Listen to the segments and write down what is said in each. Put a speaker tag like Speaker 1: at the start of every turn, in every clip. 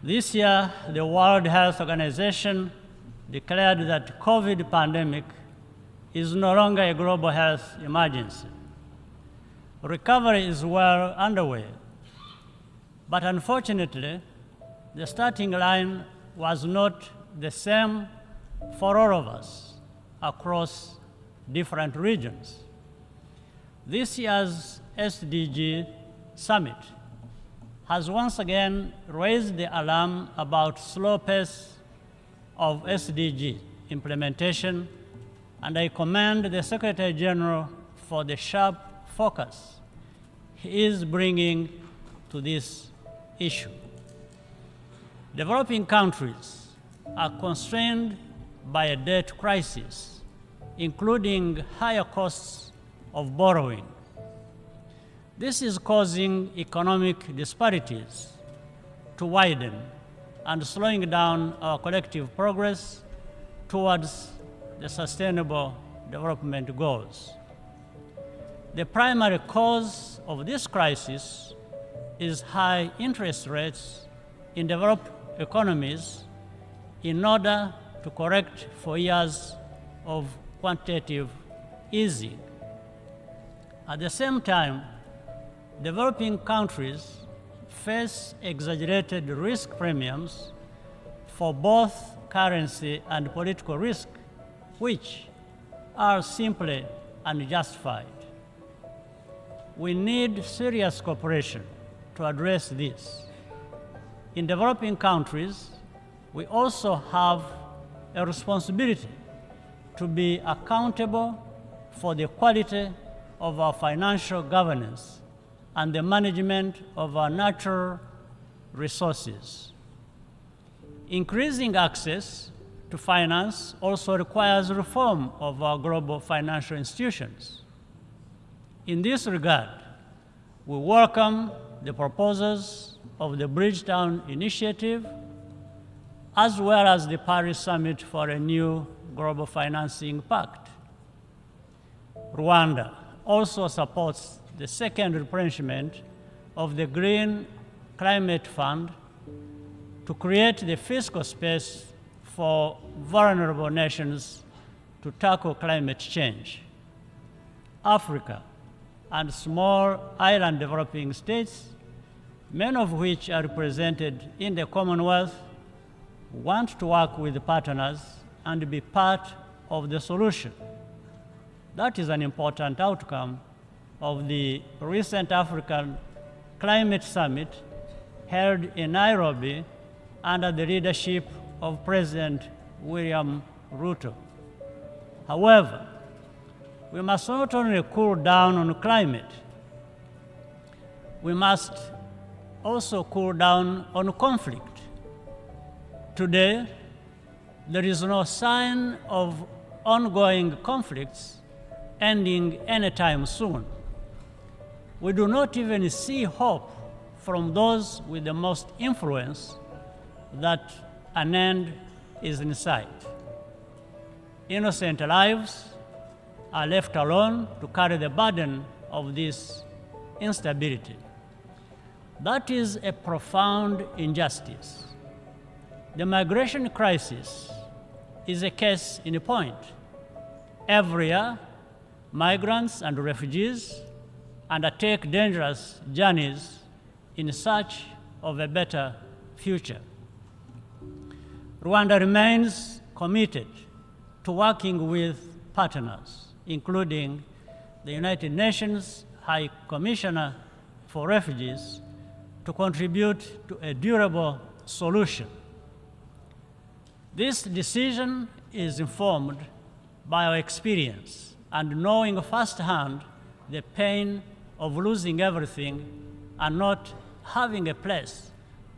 Speaker 1: This year, the World Health Organization declared that COVID pandemic is no longer a global health emergency. Recovery is well underway, but unfortunately, the starting line was not the same for all of us across different regions. This year's SDG Summit has once again raised the alarm about slow pace of SDG implementation, and I commend the Secretary General for the sharp focus he is bringing to this issue. Developing countries are constrained by a debt crisis, including higher costs of borrowing. This is causing economic disparities to widen and slowing down our collective progress towards the Sustainable Development Goals. The primary cause of this crisis is high interest rates in developed economies in order to correct for years of quantitative easing. At the same time, developing countries face exaggerated risk premiums for both currency and political risk, which are simply unjustified. We need serious cooperation to address this. In developing countries, we also have a responsibility to be accountable for the quality of our financial governance and the management of our natural resources. Increasing access to finance also requires reform of our global financial institutions. In this regard, we welcome the proposals of the Bridgetown Initiative, as well as the Paris Summit for a new global financing pact. Rwanda also supports the second replenishment of the Green Climate Fund to create the fiscal space for vulnerable nations to tackle climate change. Africa and small island developing states, many of which are represented in the Commonwealth, want to work with partners and be part of the solution. That is an important outcome of the recent African Climate Summit held in Nairobi under the leadership of President William Ruto. However, we must not only cool down on climate, we must also cool down on conflict. Today, there is no sign of ongoing conflicts ending anytime soon. We do not even see hope from those with the most influence that an end is in sight. Innocent lives are left alone to carry the burden of this instability. That is a profound injustice. The migration crisis is a case in point. Every year, migrants and refugees undertake dangerous journeys in search of a better future. Rwanda remains committed to working with partners, including the United Nations High Commissioner for Refugees, to contribute to a durable solution. This decision is informed by our experience and knowing firsthand the pain of losing everything and not having a place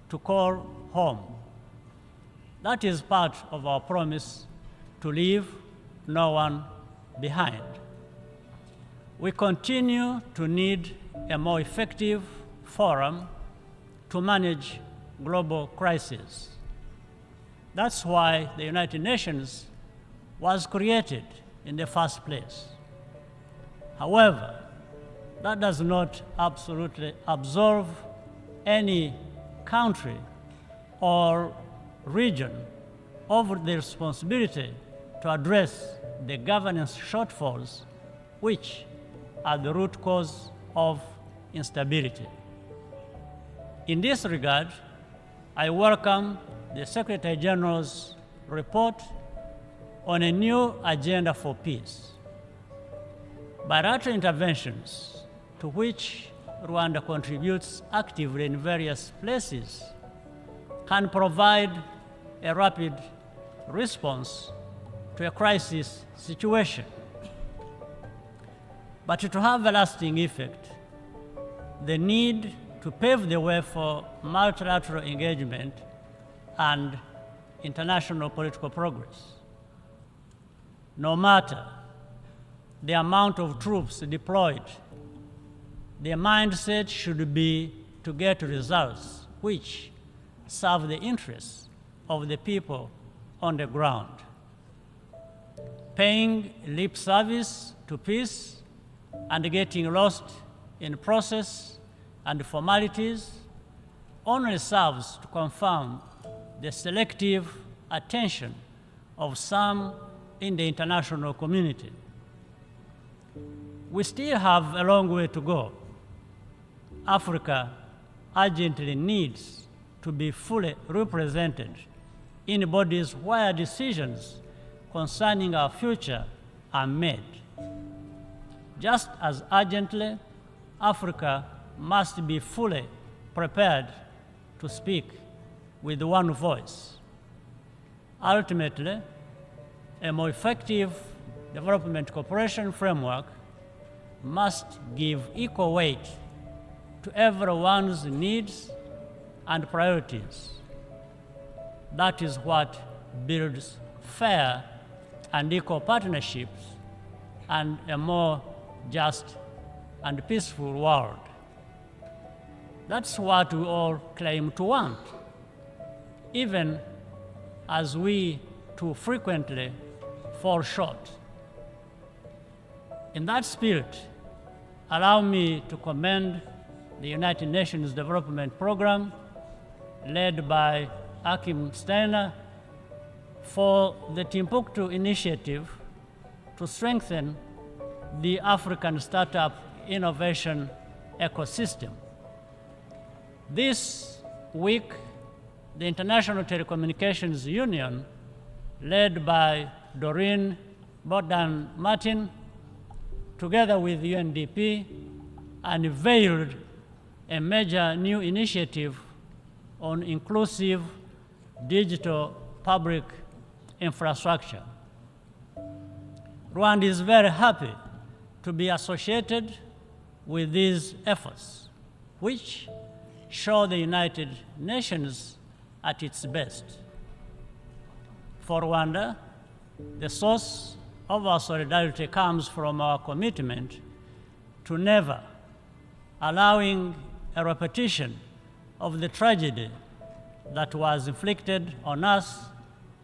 Speaker 1: to call home. That is part of our promise to leave no one behind. We continue to need a more effective forum to manage global crises. That's why the United Nations was created in the first place. However, that does not absolutely absolve any country or region over the responsibility to address the governance shortfalls which are the root cause of instability. In this regard, I welcome the Secretary General's report on a new agenda for peace. Bilateral interventions, to which Rwanda contributes actively in various places, can provide a rapid response to a crisis situation. But to have a lasting effect, the need to pave the way for multilateral engagement and international political progress. No matter the amount of troops deployed, the mindset should be to get results which serve the interests of the people on the ground. Paying lip service to peace and getting lost in process and formalities only serves to confirm the selective attention of some in the international community. We still have a long way to go. Africa urgently needs to be fully represented in bodies where decisions concerning our future are made. Just as urgently, Africa must be fully prepared to speak with one voice. Ultimately, a more effective development cooperation framework must give equal weight to everyone's needs and priorities. That is what builds fair and equal partnerships and a more just and peaceful world. That's what we all claim to want, even as we too frequently fall short. In that spirit, allow me to commend the United Nations Development Program, led by Akim Steiner, for the Timbuktu initiative to strengthen the African startup innovation ecosystem. This week, the International Telecommunications Union, led by Doreen Bodan Martin, together with UNDP, unveiled a major new initiative on inclusive digital public infrastructure. Rwanda is very happy to be associated with these efforts, which show the United Nations at its best. For Rwanda, the source of our solidarity comes from our commitment to never allowing a repetition of the tragedy that was inflicted on us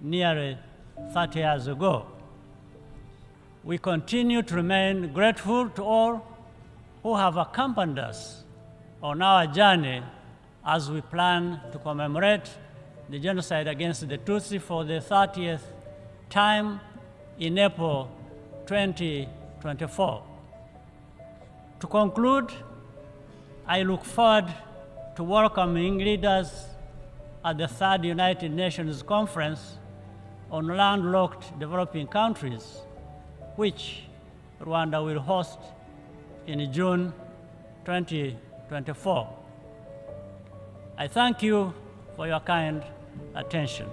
Speaker 1: nearly 30 years ago. We continue to remain grateful to all who have accompanied us on our journey as we plan to commemorate the genocide against the Tutsi for the 30th time in April 2024. To conclude, I look forward to welcoming leaders at the third United Nations Conference on landlocked developing countries, which Rwanda will host in June 2024. I thank you for your kind attention.